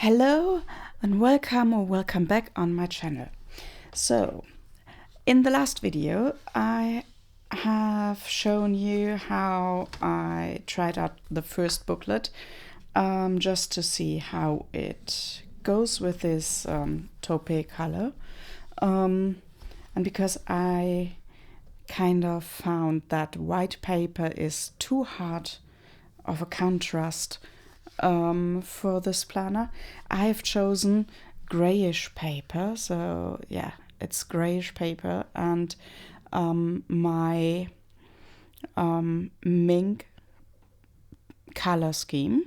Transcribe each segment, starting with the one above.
Hello and welcome or welcome back on my channel. So, in the last video I have shown you how I tried out the first booklet just to see how it goes with this taupe color. And because I kind of found that white paper is too hard of a contrast for this planner, I have chosen grayish paper. So yeah, it's grayish paper, and my mink color scheme.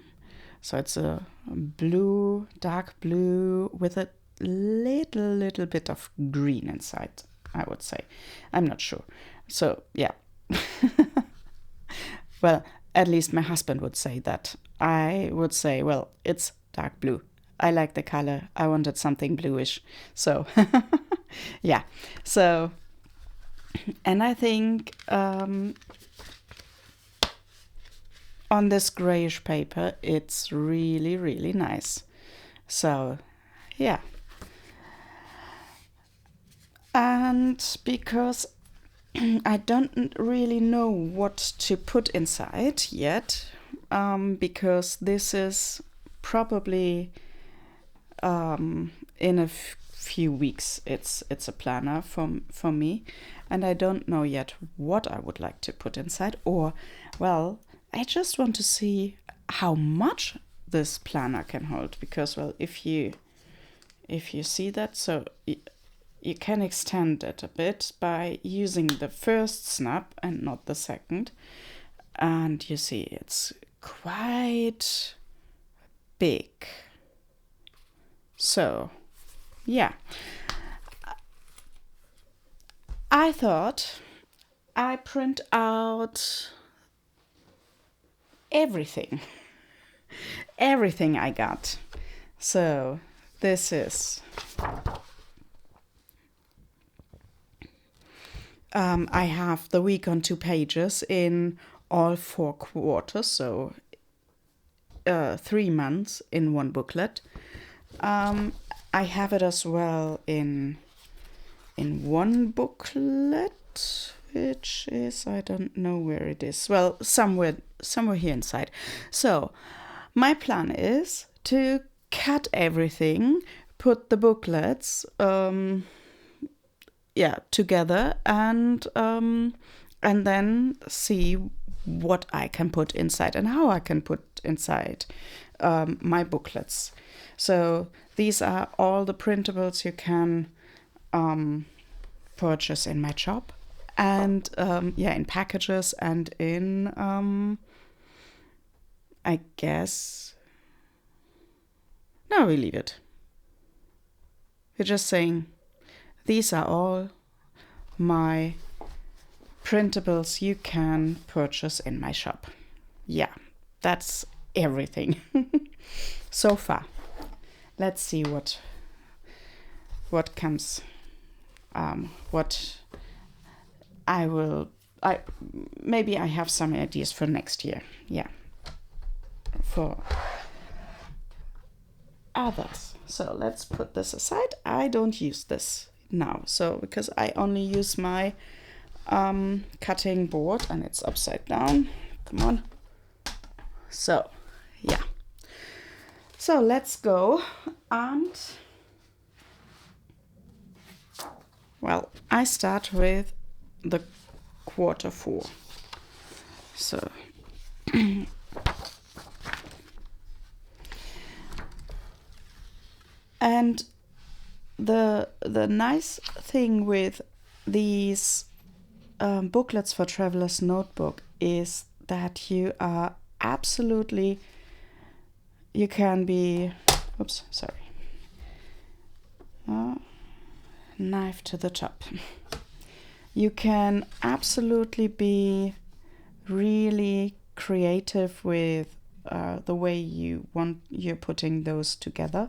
So it's a blue, dark blue with a little bit of green inside, I would say. I'm not sure. So yeah. Well, at least my husband would say that. I would say, well, it's dark blue. I like the color. I wanted something bluish. So yeah. So, and I think on this grayish paper, it's really nice. So yeah. And because I don't really know what to put inside yet, because this is probably in a few weeks it's a planner for me, and I don't know yet what I would like to put inside, or well, I just want to see how much this planner can hold, because well, if you see that, so you can extend it a bit by using the first snap and not the second. And you see it's quite big. So, yeah. I thought I print out everything. Everything I got. So, this is... I have the week on 2 pages in all 4 quarters, so 3 months in one booklet. I have it as well in one booklet, which is, I don't know where it is. Well, somewhere here inside. So my plan is to cut everything, put the booklets together, and then see what I can put inside and how I can put inside my booklets. So these are all the printables you can purchase in my shop, and in packages, and in I guess no, we leave it. We're just saying these are all my printables you can purchase in my shop. Yeah, that's everything so far. Let's see what comes. What maybe I have some ideas for next year. Yeah, for others. So let's put this aside. I don't use this now, so because I only use my cutting board, and it's upside down. Come on. So yeah, so let's go. And well, I start with the quarter 4. So and the nice thing with these booklets for Traveler's Notebook is that you are absolutely, you can be, oops, sorry, knife to the top. You can absolutely be really creative with the way you're putting those together.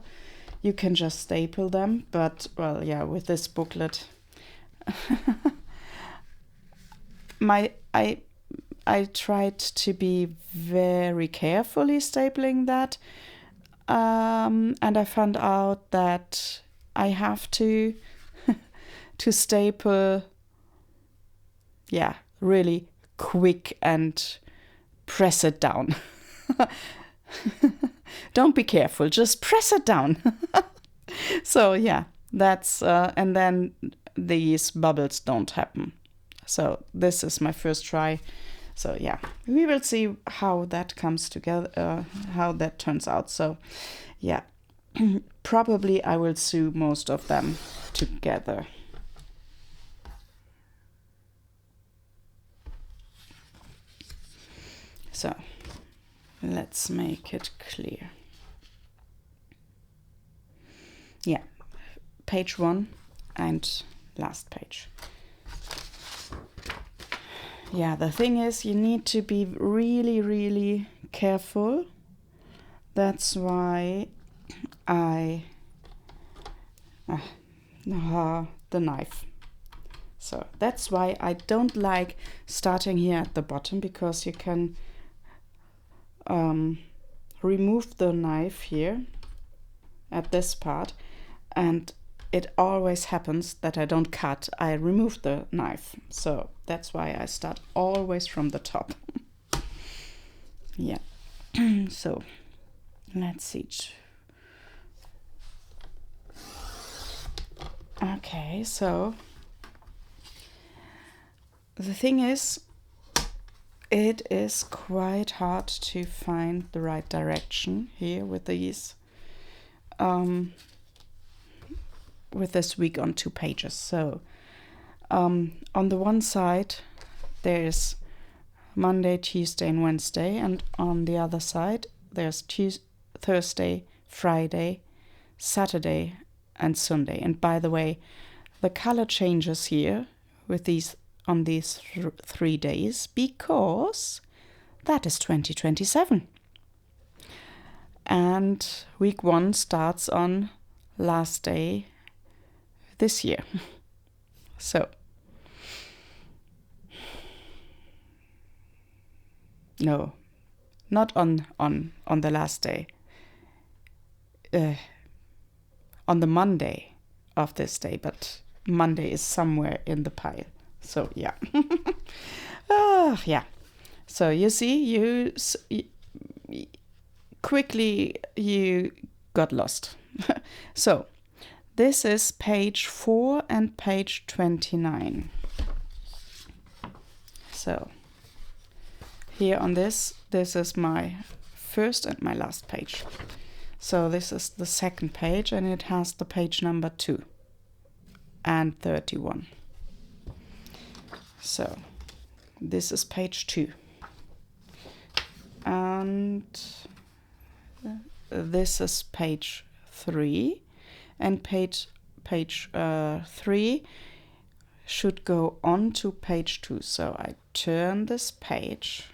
You can just staple them, but well, yeah, with this booklet I tried to be very carefully stapling that, and I found out that I have to to staple, yeah, really quick and press it down. Don't be careful, just press it down. So yeah, that's and then these bubbles don't happen. So this is my first try. So yeah, we will see how that comes together, how that turns out. So yeah, probably I will sew most of them together. So let's make it clear. Yeah, page 1 and last page. Yeah, the thing is, you need to be really, really careful. That's why I the knife. So that's why I don't like starting here at the bottom, because you can remove the knife here at this part, and it always happens that I don't cut. I remove the knife. So that's why I start always from the top. Yeah. So let's see. Okay, so the thing is, it is quite hard to find the right direction here with these with this week on 2 pages. So on the one side there's Monday, Tuesday and Wednesday, and on the other side there's Thursday, Friday, Saturday and Sunday. And by the way, the color changes here with these on these 3 days, because that is 2027 and week 1 starts on last day this year. So no, not on the last day, on the Monday of this day, but Monday is somewhere in the pile. So yeah. Yeah, so you see, you quickly you got lost. So this is page 4 and page 29. So here on this is my first and my last page. So this is the second page, and it has the page number 2 and 31. So this is page 2, and this is page 3, and page 3 should go on to page 2. So I turn this page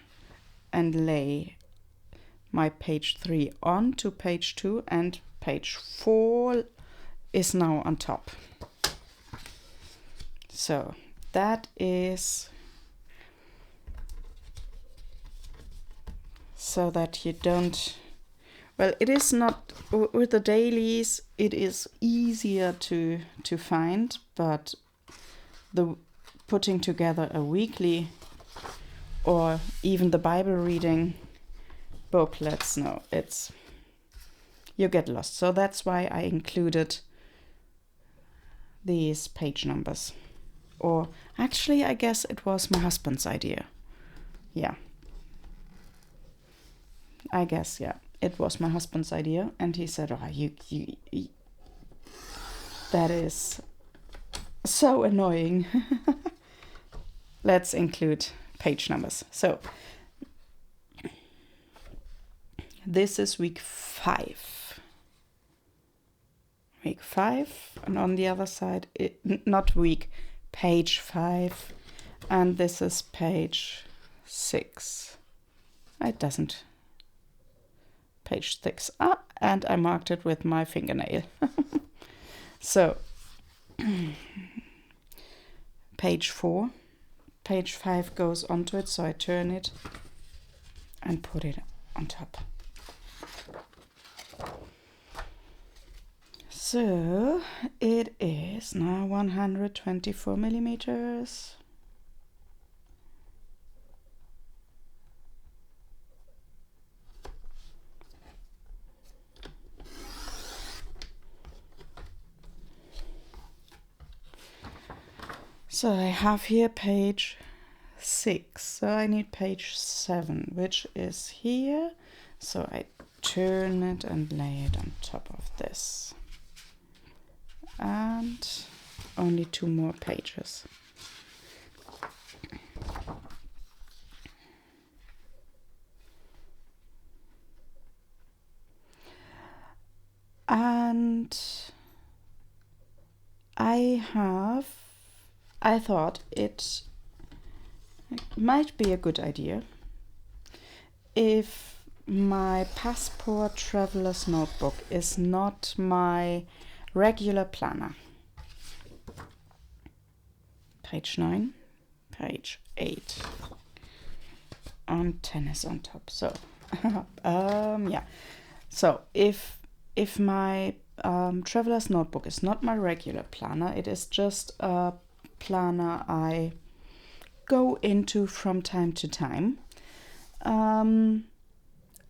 and lay my page 3 on to page 2, and page 4 is now on top. So that is so that you don't, well, it is not, with the dailies it is easier to find, but the putting together a weekly or even the Bible reading booklets, no, it's, you get lost. So that's why I included these page numbers. Or actually, I guess it was my husband's idea. Yeah, I guess, yeah, it was my husband's idea, and he said, "Oh, you that is so annoying." Let's include page numbers. So this is week 5. Week 5, and on the other side, not week, page 5, and this is page 6. It doesn't. Page 6. And I marked it with my fingernail. So page 4, page 5 goes onto it, so I turn it and put it on top. So it is now 124 millimeters. So I have here page 6, so I need page 7, which is here. So I turn it and lay it on top of this. And only 2 more pages. And I thought it might be a good idea if my passport traveler's notebook is not my regular planner. Page 9, page 8, and 10 is on top. So yeah, so if my traveler's notebook is not my regular planner, it is just a planner I go into from time to time,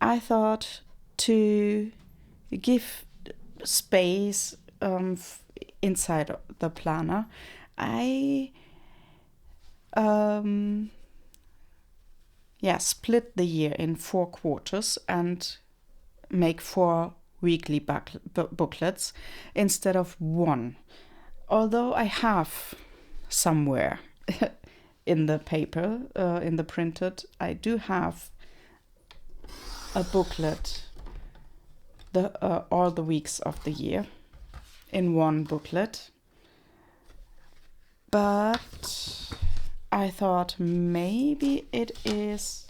I thought to give space inside the planner. I split the year in 4 quarters and make 4 weekly booklets instead of 1. Although I have somewhere in the paper, in the printed, I do have a booklet, all the weeks of the year in 1 booklet. But I thought maybe it is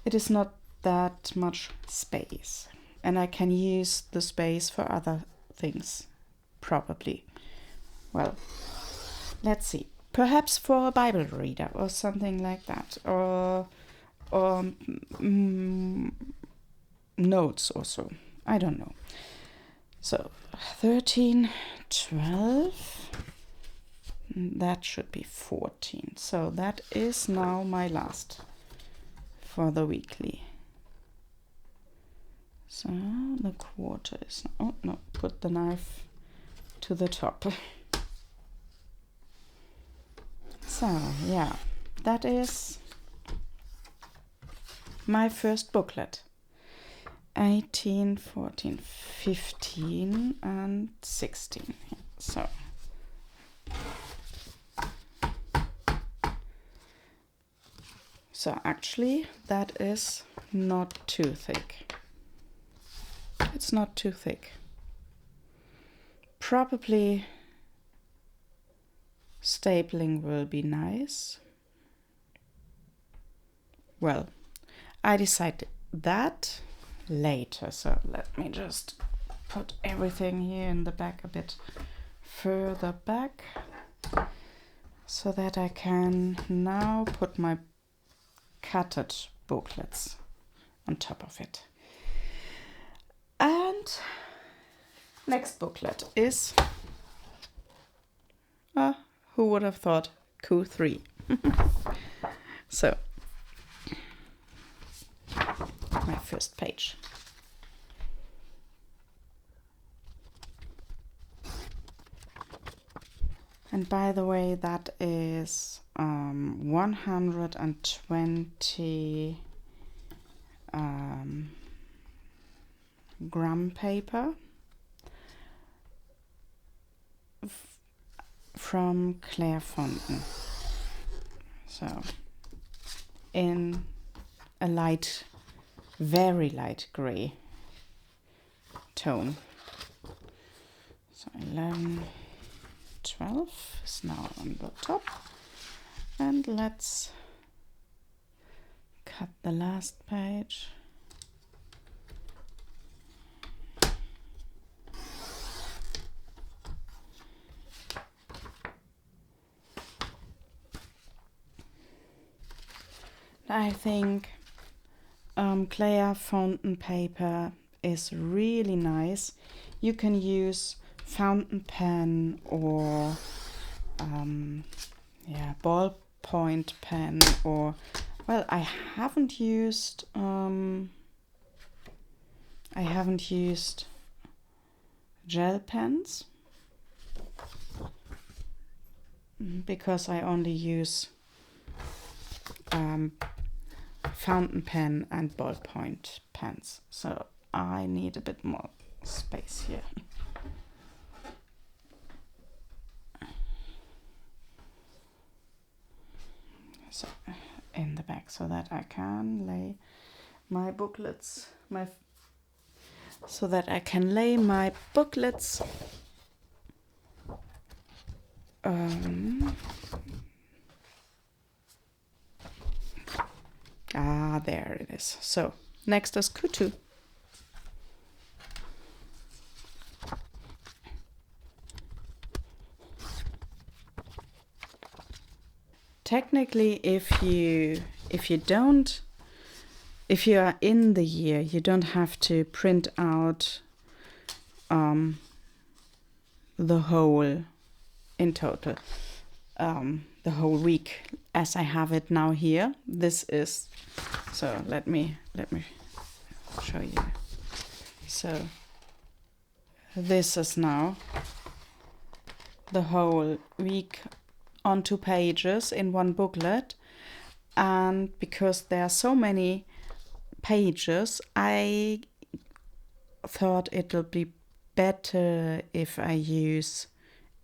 it is not that much space, and I can use the space for other things, probably. Well, let's see. Perhaps for a Bible reader or something like that, or notes also. I don't know. So 13, 12. That should be 14. So that is now my last for the weekly. So the quarter is, oh no, put the knife to the top. So yeah, that is my first booklet. 18, 14, 15 and 16. So actually that is not too thick. It's not too thick. Probably stapling will be nice. Well, I decided that later, so let me just put everything here in the back a bit further back so that I can now put my cutted booklets on top of it. And next booklet is, who would have thought, Q3. So my first page. And by the way, that is 120 gram paper from Clairefontaine. So in a light, very light gray tone. So 11, 12 is now on the top, and let's cut the last page. I think Clairefontaine paper is really nice. You can use fountain pen or yeah, ballpoint pen, or well, I haven't used gel pens because I only use fountain pen and ballpoint pens, so I need a bit more space here. So in the back, so that I can lay my booklets, my booklets there it is. So next is kutu. Technically, if you are in the year, you don't have to print out the whole in total, the whole week as I have it now here. This is, so let me show you. So this is now the whole week on 2 pages in one booklet, and because there are so many pages, I thought it would be better if I use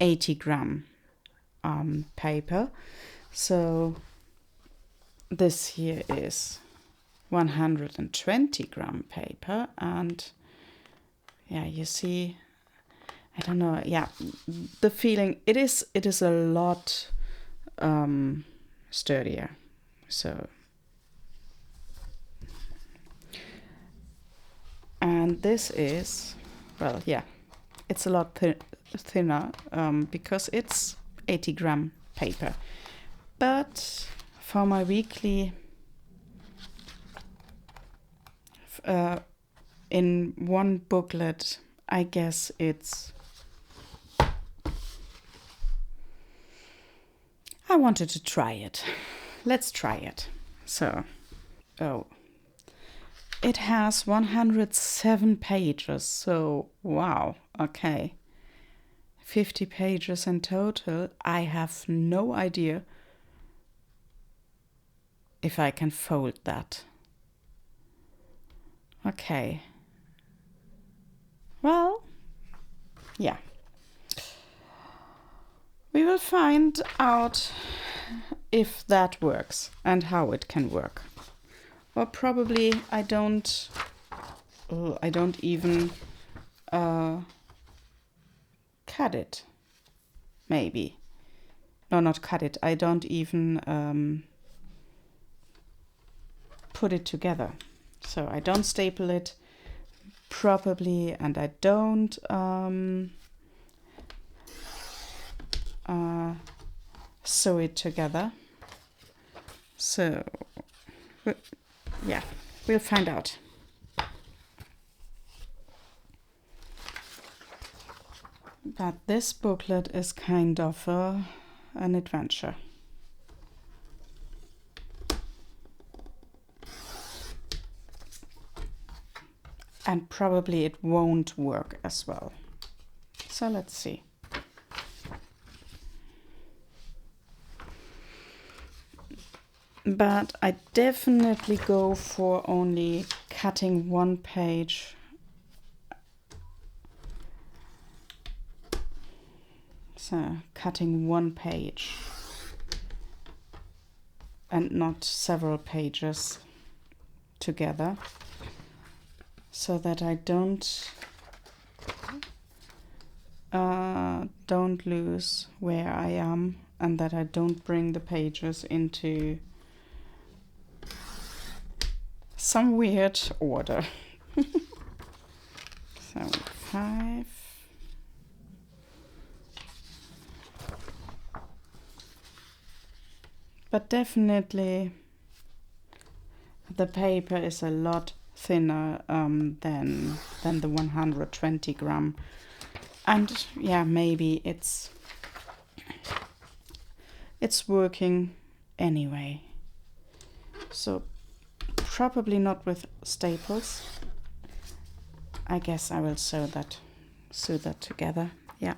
80-gram paper. So this here is 120-gram paper, and yeah, you see, I don't know, yeah, the feeling, it is a lot sturdier. So, and this is, well, yeah, it's a lot thinner because it's 80-gram paper. But for my weekly, in one booklet, I guess it's, I wanted to try it. Let's try it. So, oh, it has 107 pages. So, wow, okay. 50 pages in total. I have no idea if I can fold that. Okay. Well, yeah. We will find out if that works and how it can work. Or probably I don't even cut it. Maybe. No, not cut it. I don't even put it together. So I don't staple it properly, and I don't sew it together. So yeah, we'll find out. But this booklet is kind of an adventure. And probably it won't work as well. So let's see. But I definitely go for only cutting one page. So cutting one page and not several pages together, so that I don't lose where I am, and that I don't bring the pages into some weird order. So 5. But definitely the paper is a lot thinner than the 120 gram, and yeah, maybe it's working anyway. So probably not with staples. I guess I will sew that together. Yeah.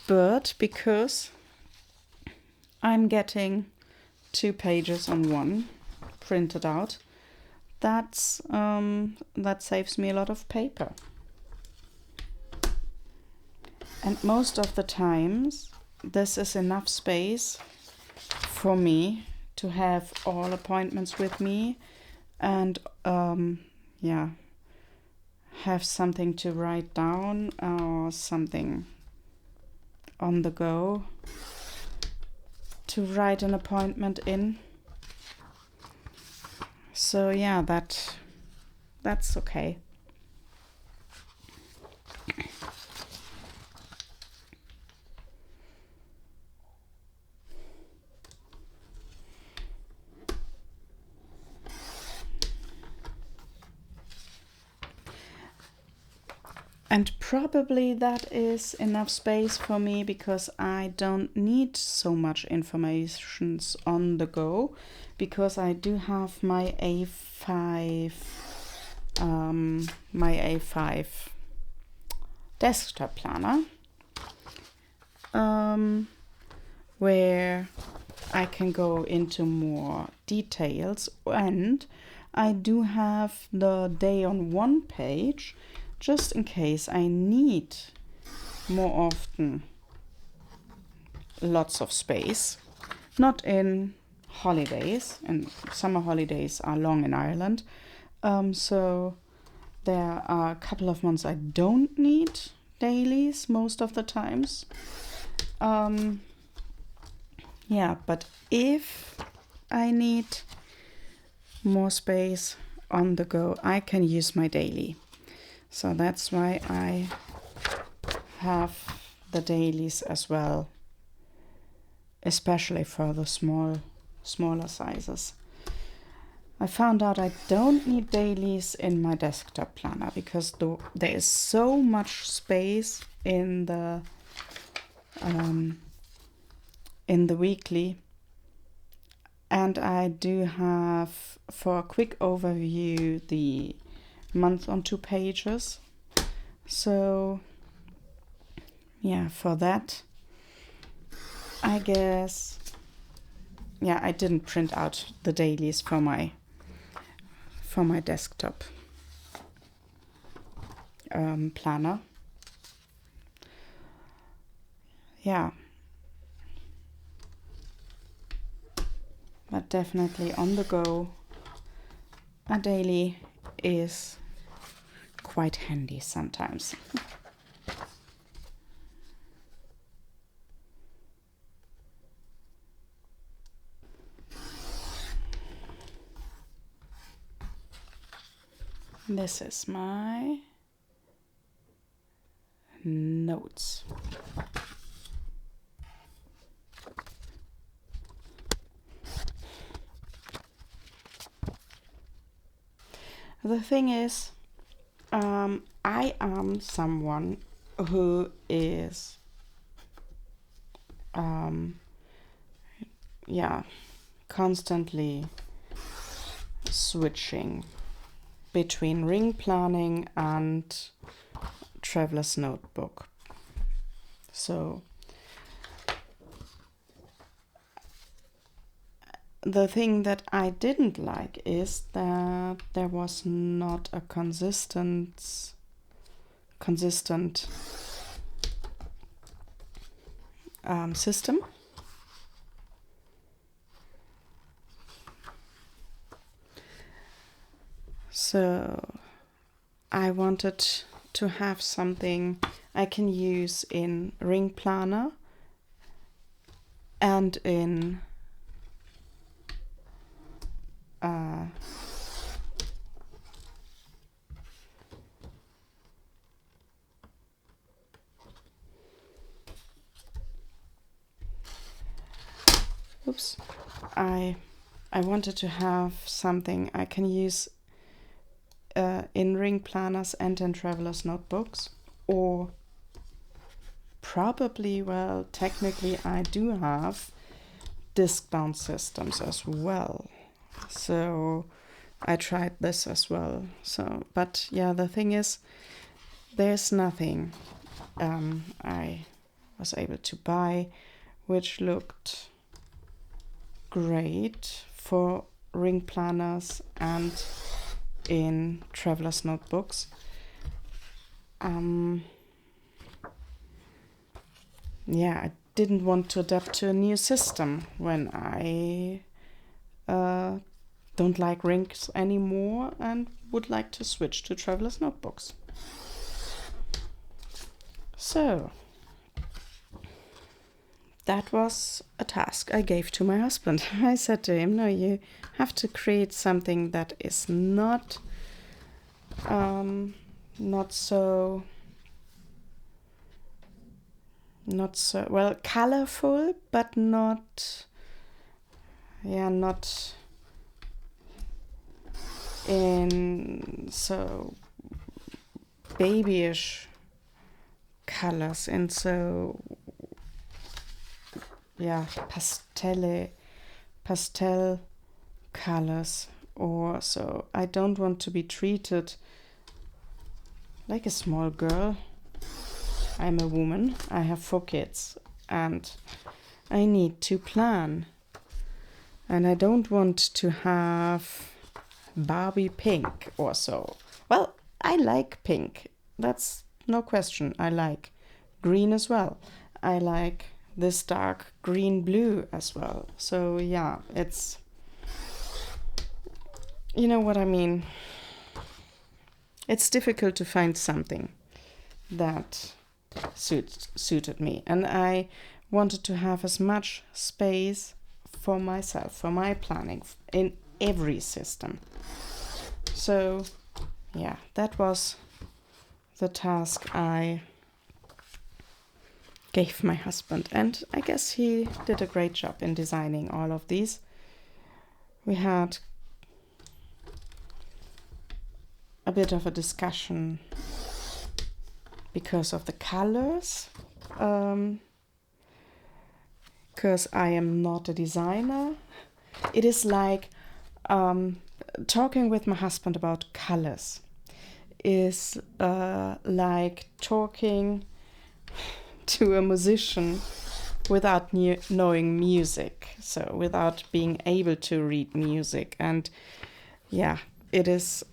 But because I'm getting 2 pages on one printed out, that saves me a lot of paper. And most of the times this is enough space for me to have all appointments with me and yeah, have something to write down or something on the go to write an appointment in. So yeah, that's okay. And probably that is enough space for me because I don't need so much information on the go, because I do have my A5 desktop planner, where I can go into more details, and I do have the day on one page just in case I need more often lots of space. Not in holidays, and summer holidays are long in Ireland, so there are a couple of months I don't need dailies most of the times. Yeah, but if I need more space on the go, I can use my daily. So that's why I have the dailies as well, especially for the smaller sizes. I found out I don't need dailies in my desktop planner because there is so much space in the weekly, and I do have, for a quick overview, the month on 2 pages. So yeah, for that, I guess, yeah, I didn't print out the dailies for my desktop planner. Yeah, but definitely on the go, a daily is quite handy sometimes. This is my notes. The thing is, I am someone who is constantly switching between ring planning and traveler's notebook. So the thing that I didn't like is that there was not a consistent system. So I wanted to have something I can use in ring planner and in oops, I wanted to have something I can use in ring planners and in traveler's notebooks, or probably, well, technically I do have disc-bound systems as well. So I tried this as well. So, but yeah, the thing is, there's nothing I was able to buy which looked great for ring planners and in traveler's notebooks. Yeah, I didn't want to adapt to a new system when I don't like rings anymore and would like to switch to traveler's notebooks. So that was a task I gave to my husband. I said to him, no, you have to create something that is not so well colorful, but not in so babyish colors, and so pastel colors, or so. I don't want to be treated like a small girl. I'm a woman, I have 4 kids, and I need to plan. And I don't want to have Barbie pink or so. Well, I like pink, that's no question. I like green as well. I like this dark green blue as well. So yeah, it's, you know what I mean. It's difficult to find something that suited me, and I wanted to have as much space for myself, for my planning in every system. So yeah, that was the task I gave my husband, and I guess he did a great job in designing all of these. We had a bit of a discussion because of the colors, because I am not a designer. It is like talking with my husband about colors is like talking to a musician without knowing music, so without being able to read music. And yeah, it is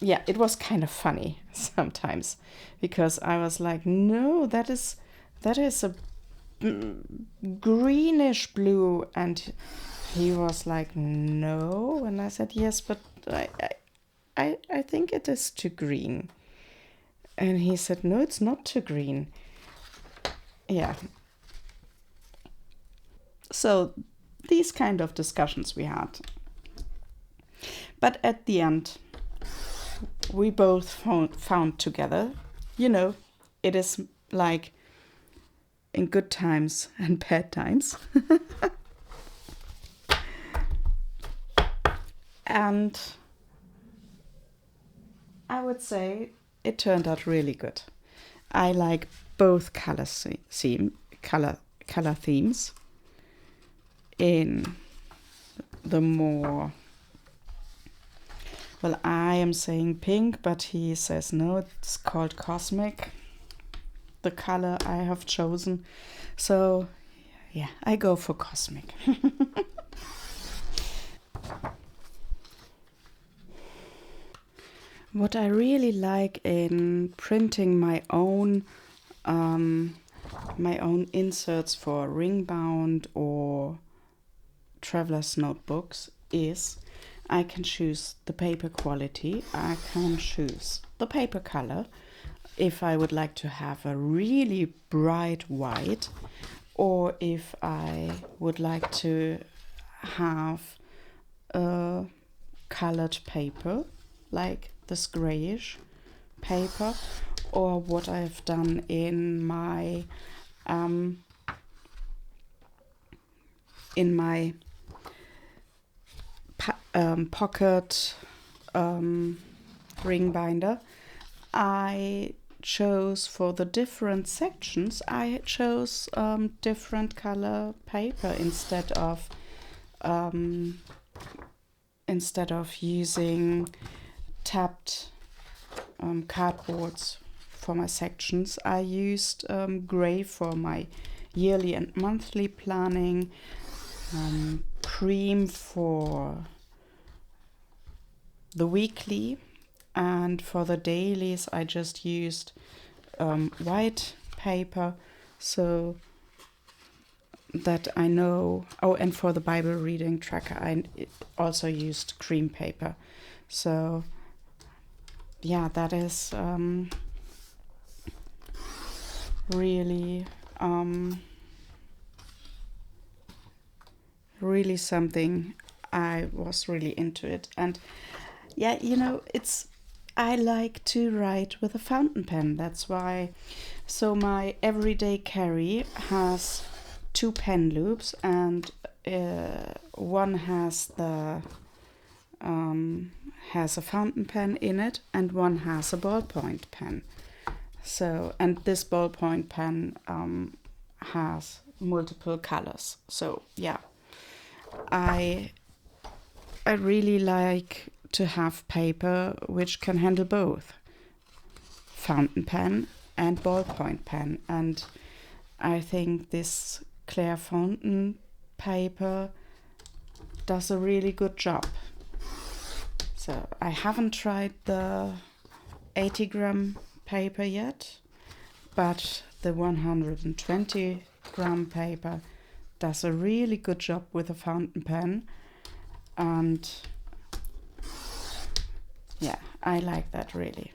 it was kind of funny sometimes, because I was like, no, that is a greenish blue, and he was like, no, and I said, yes, but I think it is too green. And he said, no, it's not too green. Yeah. So these kind of discussions we had. But at the end, we both found together. You know, it is like in good times and bad times. And I would say it turned out really good. I like both color themes in the more, well, I am saying pink, but he says no, it's called cosmic, the color I have chosen. So yeah, I go for cosmic. What I really like in printing my own inserts for ring bound or traveler's notebooks is I can choose the paper quality, I can choose the paper color, if I would like to have a really bright white, or if I would like to have a colored paper like this grayish paper, or what I've done in my in my pocket ring binder, I chose for the different sections, I chose different color paper instead of using tapped cardboards for my sections. I used gray for my yearly and monthly planning, cream for the weekly, and for the dailies I just used white paper, so that I know. Oh, and for the Bible reading tracker I also used cream paper. So yeah, that is really really something. I was really into it. And yeah, you know, I like to write with a fountain pen. That's why. So my everyday carry has 2 pen loops, and one has a fountain pen in it, and one has a ballpoint pen. So, and this ballpoint pen has multiple colors. So yeah, I really like to have paper which can handle both fountain pen and ballpoint pen, and I think this Clairefontaine paper does a really good job. So I haven't tried the 80-gram paper yet, but the 120-gram paper does a really good job with a fountain pen, and yeah, I like that really.